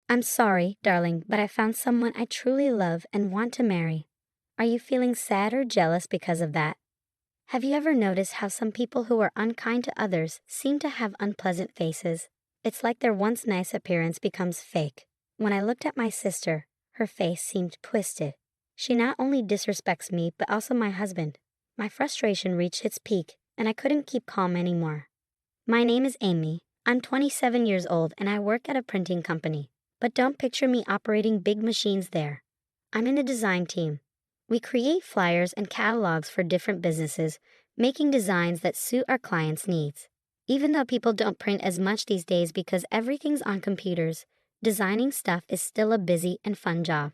I'm sorry, darling, but I found someone I truly love and want to marry. Are you feeling sad or jealous because of that? Have you ever noticed how some people who are unkind to others seem to have unpleasant faces? It's like their once nice appearance becomes fake. When I looked at my sister, her face seemed twisted. She not only disrespects me, but also my husband. My frustration reached its peak, and I couldn't keep calm anymore. My name is Amy. I'm 27 years old and I work at a printing company. But don't picture me operating big machines there. I'm in the design team. We create flyers and catalogs for different businesses, making designs that suit our clients' needs. Even though people don't print as much these days because everything's on computers, designing stuff is still a busy and fun job.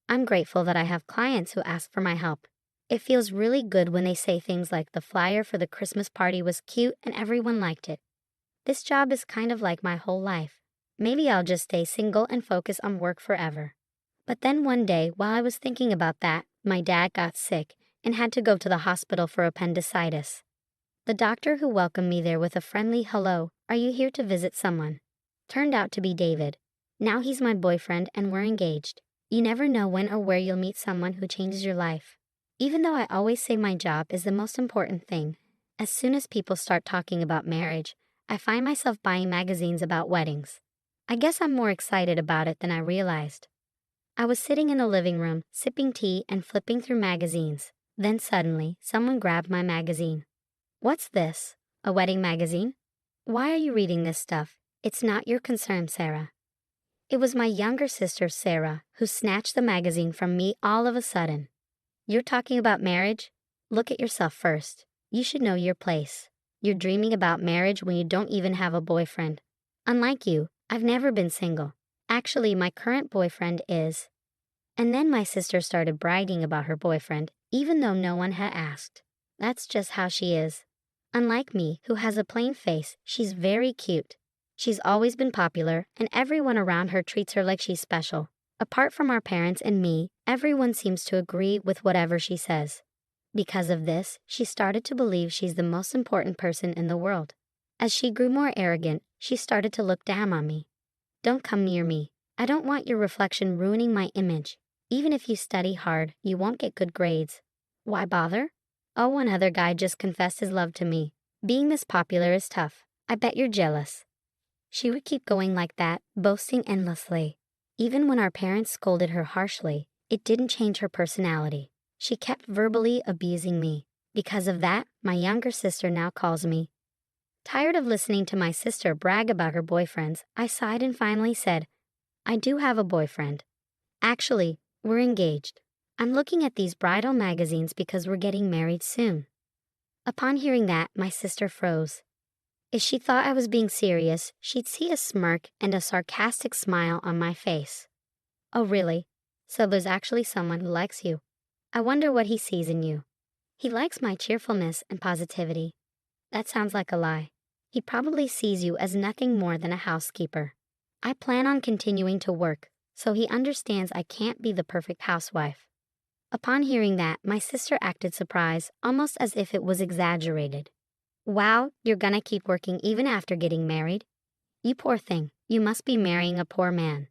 I'm grateful that I have clients who ask for my help. It feels really good when they say things like the flyer for the Christmas party was cute and everyone liked it. This job is kind of like my whole life. Maybe I'll just stay single and focus on work forever. But then one day, while I was thinking about that, my dad got sick and had to go to the hospital for appendicitis. The doctor who welcomed me there with a friendly "Hello, are you here to visit someone?" turned out to be David. Now he's my boyfriend and we're engaged. You never know when or where you'll meet someone who changes your life. Even though I always say my job is the most important thing, as soon as people start talking about marriage, I find myself buying magazines about weddings. I guess I'm more excited about it than I realized. I was sitting in the living room, sipping tea and flipping through magazines. Then suddenly, someone grabbed my magazine. "What's this? A wedding magazine? Why are you reading this stuff? It's not your concern, Sarah." It was my younger sister, Sarah, who snatched the magazine from me all of a sudden. "You're talking about marriage? Look at yourself first. You should know your place. You're dreaming about marriage when you don't even have a boyfriend. Unlike you, I've never been single. Actually, my current boyfriend is." And then my sister started bragging about her boyfriend, even though no one had asked. That's just how she is. Unlike me, who has a plain face, she's very cute. She's always been popular, and everyone around her treats her like she's special. Apart from our parents and me, everyone seems to agree with whatever she says. Because of this, she started to believe she's the most important person in the world. As she grew more arrogant, she started to look down on me. "Don't come near me. I don't want your reflection ruining my image. Even if you study hard, you won't get good grades. Why bother? Oh, one other guy just confessed his love to me. Being this popular is tough. I bet you're jealous." She would keep going like that, boasting endlessly. Even when our parents scolded her harshly, it didn't change her personality. She kept verbally abusing me. Because of that, my younger sister now calls me. Tired of listening to my sister brag about her boyfriends, I sighed and finally said, "I do have a boyfriend. Actually, we're engaged. I'm looking at these bridal magazines because we're getting married soon." Upon hearing that, my sister froze. If she thought I was being serious, she'd see a smirk and a sarcastic smile on my face. "Oh, really? So there's actually someone who likes you. I wonder what he sees in you." "He likes my cheerfulness and positivity." "That sounds like a lie. He probably sees you as nothing more than a housekeeper." "I plan on continuing to work, so he understands I can't be the perfect housewife." Upon hearing that, my sister acted surprised, almost as if it was exaggerated. "Wow, you're gonna keep working even after getting married? You poor thing, you must be marrying a poor man."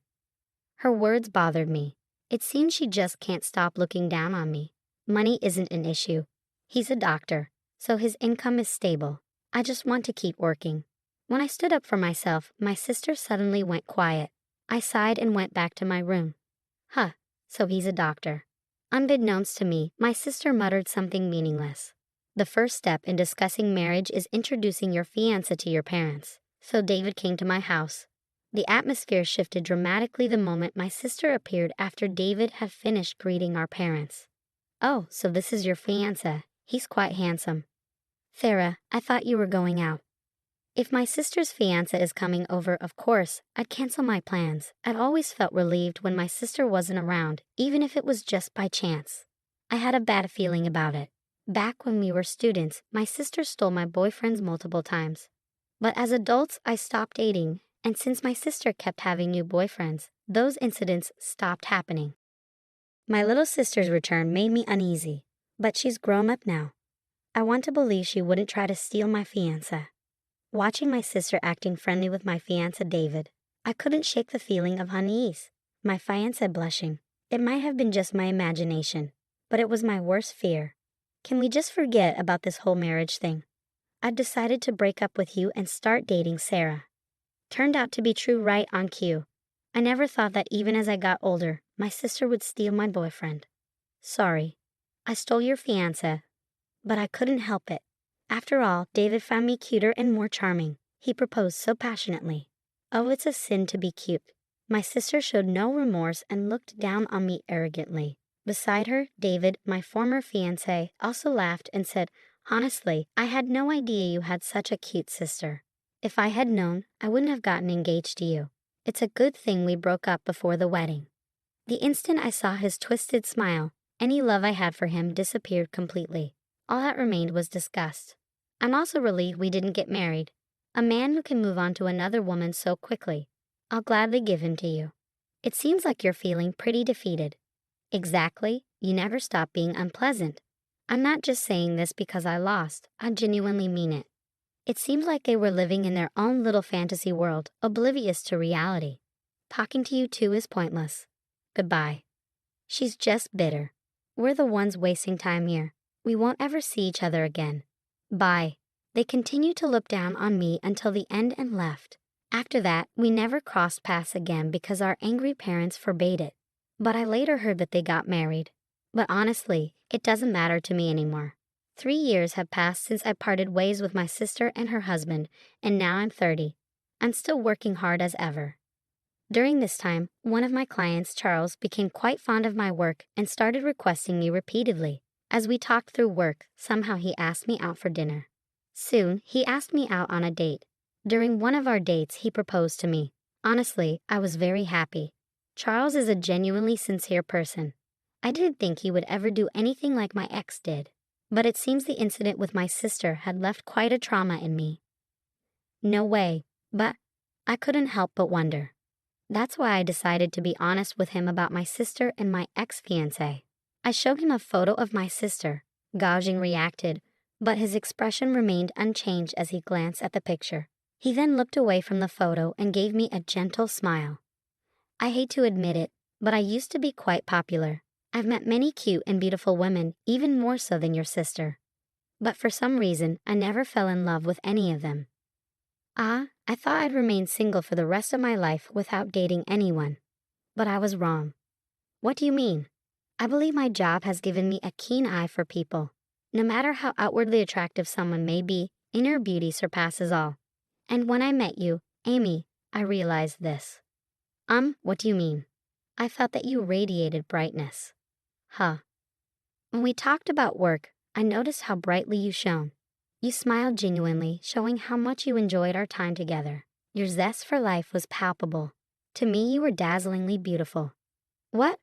Her words bothered me. It seems she just can't stop looking down on me. Money isn't an issue. He's a doctor, so his income is stable. I just want to keep working. When I stood up for myself, my sister suddenly went quiet. I sighed and went back to my room. "Huh, so he's a doctor." Unbeknownst to me, my sister muttered something meaningless. The first step in discussing marriage is introducing your fiancé to your parents. So David came to my house. The atmosphere shifted dramatically the moment my sister appeared after David had finished greeting our parents. "Oh, so this is your fiancé. He's quite handsome." "Sarah, I thought you were going out." If my sister's fiancé is coming over, of course, I'd cancel my plans. I'd always felt relieved when my sister wasn't around, even if it was just by chance. I had a bad feeling about it. Back when we were students, my sister stole my boyfriends multiple times. But as adults, I stopped dating, and since my sister kept having new boyfriends, those incidents stopped happening. My little sister's return made me uneasy, but she's grown up now. I want to believe she wouldn't try to steal my fiancé. Watching my sister acting friendly with my fiancé David, I couldn't shake the feeling of unease. My fiancé blushing. It might have been just my imagination, but it was my worst fear. Can we just forget about this whole marriage thing? I've decided to break up with you and start dating Sarah. Turned out to be true right on cue. I never thought that even as I got older, my sister would steal my boyfriend. Sorry. I stole your fiancé, but I couldn't help it. After all, David found me cuter and more charming. He proposed so passionately. Oh, it's a sin to be cute. My sister showed no remorse and looked down on me arrogantly. Beside her, David, my former fiancé, also laughed and said, "Honestly, I had no idea you had such a cute sister. If I had known, I wouldn't have gotten engaged to you. It's a good thing we broke up before the wedding." The instant I saw his twisted smile, any love I had for him disappeared completely. All that remained was disgust. I'm also relieved we didn't get married. A man who can move on to another woman so quickly. I'll gladly give him to you. It seems like you're feeling pretty defeated. Exactly, you never stop being unpleasant. I'm not just saying this because I lost, I genuinely mean it. It seems like they were living in their own little fantasy world, oblivious to reality. Talking to you too is pointless. Goodbye. She's just bitter. We're the ones wasting time here. We won't ever see each other again. Bye. They continued to look down on me until the end and left. After that, we never crossed paths again because our angry parents forbade it. But I later heard that they got married. But honestly, it doesn't matter to me anymore. 3 years have passed since I parted ways with my sister and her husband, and now I'm 30. I'm still working hard as ever. During this time, one of my clients, Charles, became quite fond of my work and started requesting me repeatedly. As we talked through work, somehow he asked me out for dinner. Soon, he asked me out on a date. During one of our dates, he proposed to me. Honestly, I was very happy. Charles is a genuinely sincere person. I didn't think he would ever do anything like my ex did. But it seems the incident with my sister had left quite a trauma in me. No way, but I couldn't help but wonder. That's why I decided to be honest with him about my sister and my ex-fiancé. I showed him a photo of my sister. Gauging reacted, but his expression remained unchanged as he glanced at the picture. He then looked away from the photo and gave me a gentle smile. I hate to admit it, but I used to be quite popular. I've met many cute and beautiful women, even more so than your sister. But for some reason, I never fell in love with any of them. I thought I'd remain single for the rest of my life without dating anyone. But I was wrong. What do you mean? I believe my job has given me a keen eye for people. No matter how outwardly attractive someone may be, inner beauty surpasses all. And when I met you, Amy, I realized this. What do you mean? I felt that you radiated brightness. Huh. When we talked about work, I noticed how brightly you shone. You smiled genuinely, showing how much you enjoyed our time together. Your zest for life was palpable. To me, you were dazzlingly beautiful. What?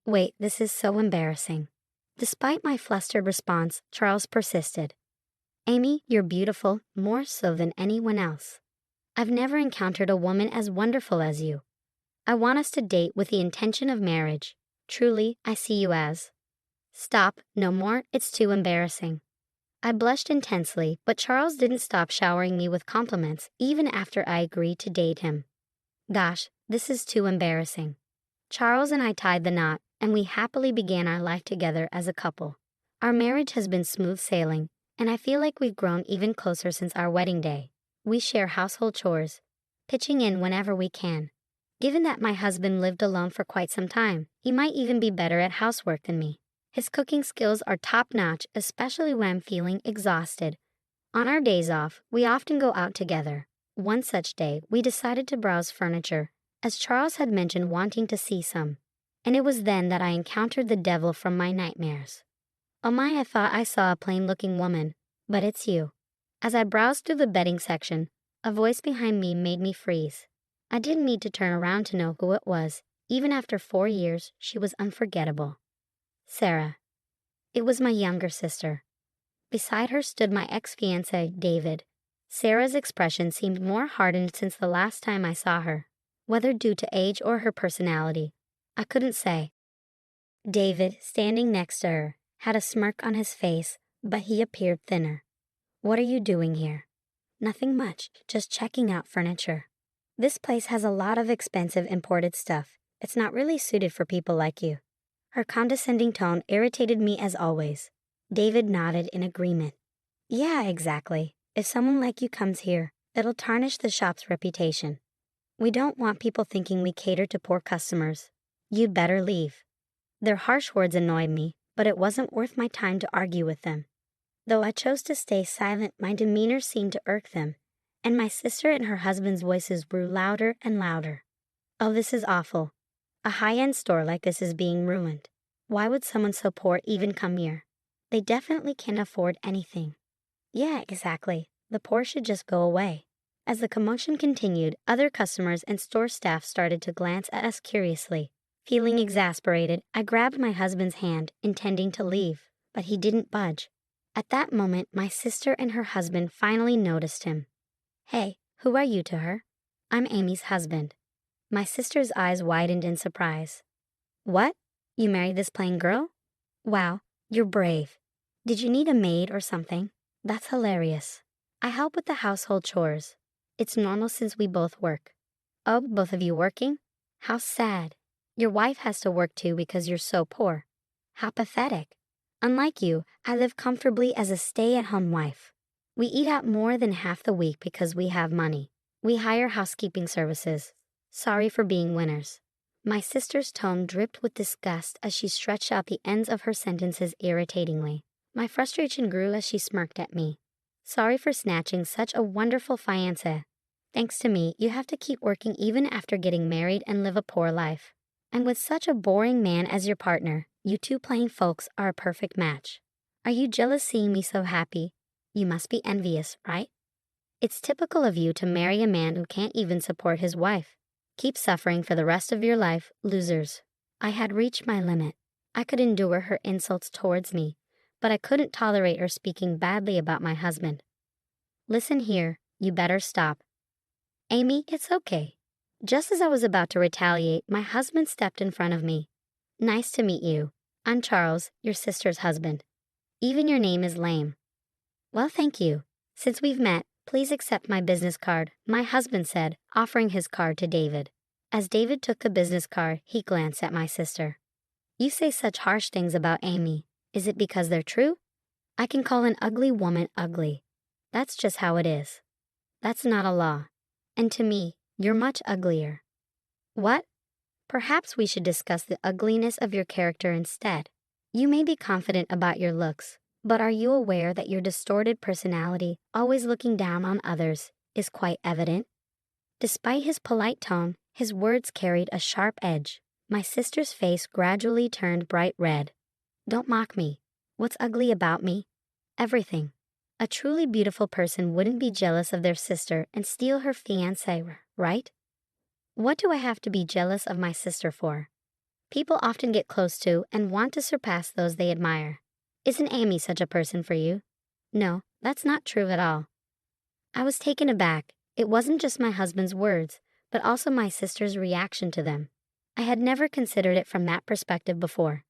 Wait, this is so embarrassing. Despite my flustered response, Charles persisted. Amy, you're beautiful, more so than anyone else. I've never encountered a woman as wonderful as you. I want us to date with the intention of marriage. Truly, I see you as. Stop, no more, it's too embarrassing. I blushed intensely, but Charles didn't stop showering me with compliments even after I agreed to date him. Gosh, this is too embarrassing. Charles and I tied the knot, and we happily began our life together as a couple. Our marriage has been smooth sailing, and I feel like we've grown even closer since our wedding day. We share household chores, pitching in whenever we can. Given that my husband lived alone for quite some time, he might even be better at housework than me. His cooking skills are top-notch, especially when I'm feeling exhausted. On our days off, we often go out together. One such day, we decided to browse furniture, as Charles had mentioned wanting to see some. And it was then that I encountered the devil from my nightmares. Oh my, I thought I saw a plain-looking woman, but it's you. As I browsed through the bedding section, a voice behind me made me freeze. I didn't need to turn around to know who it was. Even after 4 years, she was unforgettable. Sarah. It was my younger sister. Beside her stood my ex-fiancé, David. Sarah's expression seemed more hardened since the last time I saw her. Whether due to age or her personality, I couldn't say. David, standing next to her, had a smirk on his face, but he appeared thinner. What are you doing here? Nothing much, just checking out furniture. This place has a lot of expensive imported stuff. It's not really suited for people like you. Her condescending tone irritated me as always. David nodded in agreement. Yeah, exactly. If someone like you comes here, it'll tarnish the shop's reputation. We don't want people thinking we cater to poor customers. You'd better leave. Their harsh words annoyed me, but it wasn't worth my time to argue with them. Though I chose to stay silent, my demeanor seemed to irk them, and my sister and her husband's voices grew louder and louder. Oh, this is awful. A high-end store like this is being ruined. Why would someone so poor even come here? They definitely can't afford anything. Yeah, exactly. The poor should just go away. As the commotion continued, other customers and store staff started to glance at us curiously. Feeling exasperated, I grabbed my husband's hand, intending to leave, but he didn't budge. At that moment, my sister and her husband finally noticed him. Hey, who are you to her? I'm Amy's husband. My sister's eyes widened in surprise. What? You married this plain girl? Wow, you're brave. Did you need a maid or something? That's hilarious. I help with the household chores. It's normal since we both work. Oh, both of you working? How sad. Your wife has to work too because you're so poor. How pathetic. Unlike you, I live comfortably as a stay-at-home wife. We eat out more than half the week because we have money. We hire housekeeping services. Sorry for being winners. My sister's tone dripped with disgust as she stretched out the ends of her sentences irritatingly. My frustration grew as she smirked at me. Sorry for snatching such a wonderful fiancé. Thanks to me, you have to keep working even after getting married and live a poor life. And with such a boring man as your partner, you two plain folks are a perfect match. Are you jealous seeing me so happy? You must be envious, right? It's typical of you to marry a man who can't even support his wife. Keep suffering for the rest of your life, losers. I had reached my limit. I could endure her insults towards me, but I couldn't tolerate her speaking badly about my husband. Listen here, you better stop. Amy, it's okay. Just as I was about to retaliate, my husband stepped in front of me. Nice to meet you. I'm Charles, your sister's husband. Even your name is lame. Well, thank you. Since we've met, please accept my business card, my husband said, offering his card to David. As David took the business card, he glanced at my sister. You say such harsh things about Amy. Is it because they're true? I can call an ugly woman ugly. That's just how it is. That's not a law. And to me, you're much uglier. What? Perhaps we should discuss the ugliness of your character instead. You may be confident about your looks, but are you aware that your distorted personality, always looking down on others, is quite evident? Despite his polite tone, his words carried a sharp edge. My sister's face gradually turned bright red. Don't mock me. What's ugly about me? Everything. A truly beautiful person wouldn't be jealous of their sister and steal her fiancé, right? What do I have to be jealous of my sister for? People often get close to and want to surpass those they admire. Isn't Amy such a person for you? No, that's not true at all. I was taken aback. It wasn't just my husband's words, but also my sister's reaction to them. I had never considered it from that perspective before.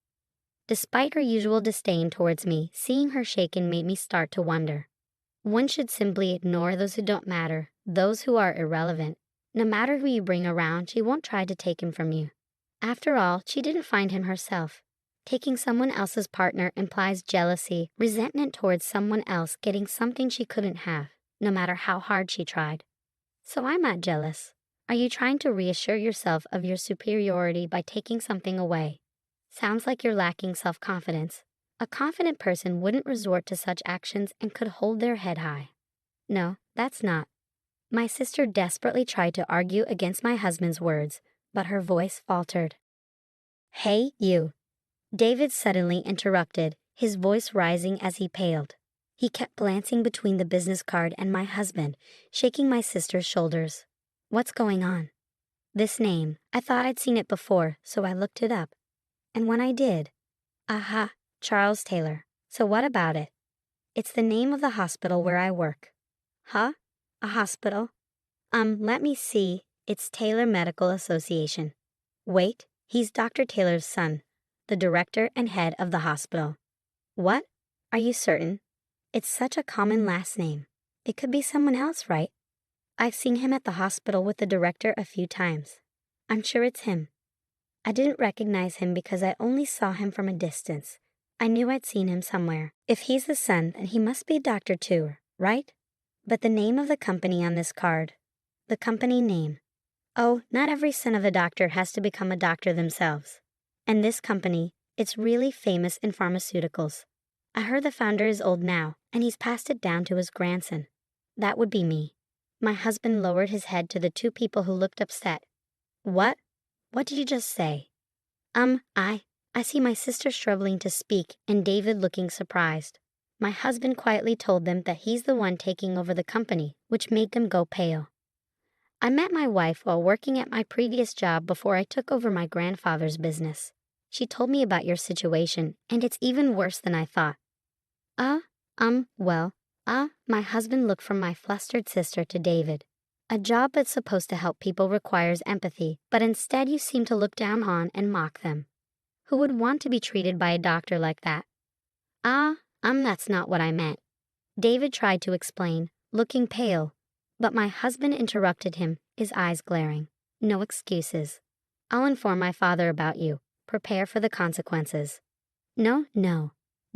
Despite her usual disdain towards me, seeing her shaken made me start to wonder. One should simply ignore those who don't matter, those who are irrelevant. No matter who you bring around, she won't try to take him from you. After all, she didn't find him herself. Taking someone else's partner implies jealousy, resentment towards someone else getting something she couldn't have, no matter how hard she tried. So I'm not jealous. Are you trying to reassure yourself of your superiority by taking something away? Sounds like you're lacking self-confidence. A confident person wouldn't resort to such actions and could hold their head high. No, that's not. My sister desperately tried to argue against my husband's words, but her voice faltered. Hey, you. David suddenly interrupted, his voice rising as he paled. He kept glancing between the business card and my husband, shaking my sister's shoulders. What's going on? This name, I thought I'd seen it before, so I looked it up. And when I did, aha, Charles Taylor. So what about it? It's the name of the hospital where I work. Huh? A hospital? Let me see. It's Taylor Medical Association. Wait, he's Dr. Taylor's son, the director and head of the hospital. What? Are you certain? It's such a common last name. It could be someone else, right? I've seen him at the hospital with the director a few times. I'm sure it's him. I didn't recognize him because I only saw him from a distance. I knew I'd seen him somewhere. If he's the son, then he must be a doctor too, right? But the name of the company on this card. The company name. Oh, not every son of a doctor has to become a doctor themselves. And this company, it's really famous in pharmaceuticals. I heard the founder is old now, and he's passed it down to his grandson. That would be me. My husband lowered his head to the two people who looked upset. What? What did you just say? I see my sister struggling to speak and David looking surprised. My husband quietly told them that he's the one taking over the company, which made them go pale. I met my wife while working at my previous job before I took over my grandfather's business. She told me about your situation, and it's even worse than I thought. My husband looked from my flustered sister to David. A job that's supposed to help people requires empathy, but instead you seem to look down on and mock them. Who would want to be treated by a doctor like that? That's not what I meant. David tried to explain, looking pale, but my husband interrupted him, his eyes glaring. No excuses. I'll inform my father about you. Prepare for the consequences. No.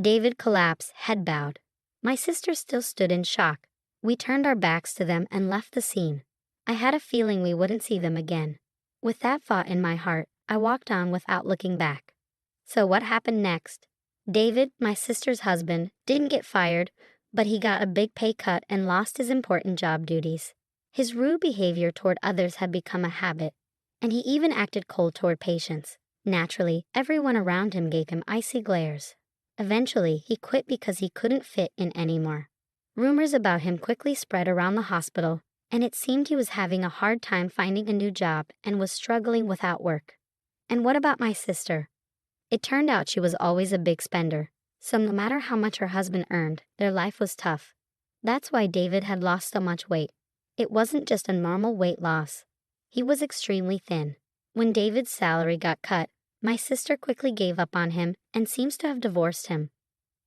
David collapsed, head bowed. My sister still stood in shock. We turned our backs to them and left the scene. I had a feeling we wouldn't see them again. With that thought in my heart, I walked on without looking back. So what happened next? David, my sister's husband, didn't get fired, but he got a big pay cut and lost his important job duties. His rude behavior toward others had become a habit, and he even acted cold toward patients. Naturally, everyone around him gave him icy glares. Eventually, he quit because he couldn't fit in anymore. Rumors about him quickly spread around the hospital, and it seemed he was having a hard time finding a new job and was struggling without work. And what about my sister? It turned out she was always a big spender, so no matter how much her husband earned, their life was tough. That's why David had lost so much weight. It wasn't just a normal weight loss. He was extremely thin. When David's salary got cut, my sister quickly gave up on him and seems to have divorced him.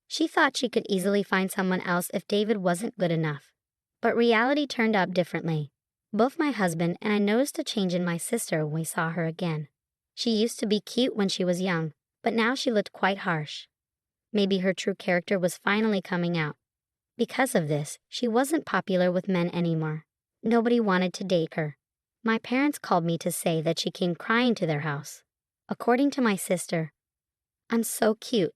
She thought she could easily find someone else if David wasn't good enough. But reality turned out differently. Both my husband and I noticed a change in my sister when we saw her again. She used to be cute when she was young, but now she looked quite harsh. Maybe her true character was finally coming out. Because of this, she wasn't popular with men anymore. Nobody wanted to date her. My parents called me to say that she came crying to their house. According to my sister, I'm so cute.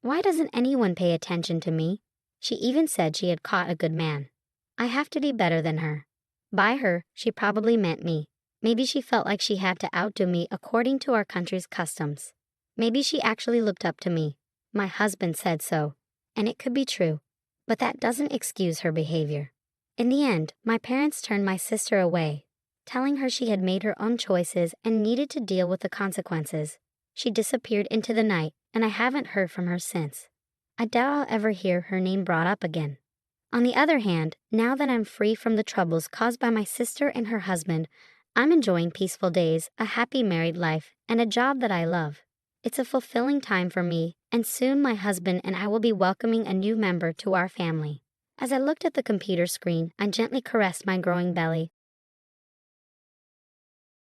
Why doesn't anyone pay attention to me? She even said she had caught a good man. I have to be better than her. By her, she probably meant me. Maybe she felt like she had to outdo me according to our country's customs. Maybe she actually looked up to me. My husband said so, and it could be true, but that doesn't excuse her behavior. In the end, my parents turned my sister away, telling her she had made her own choices and needed to deal with the consequences. She disappeared into the night, and I haven't heard from her since. I doubt I'll ever hear her name brought up again. On the other hand, now that I'm free from the troubles caused by my sister and her husband, I'm enjoying peaceful days, a happy married life, and a job that I love. It's a fulfilling time for me, and soon my husband and I will be welcoming a new member to our family. As I looked at the computer screen, I gently caressed my growing belly,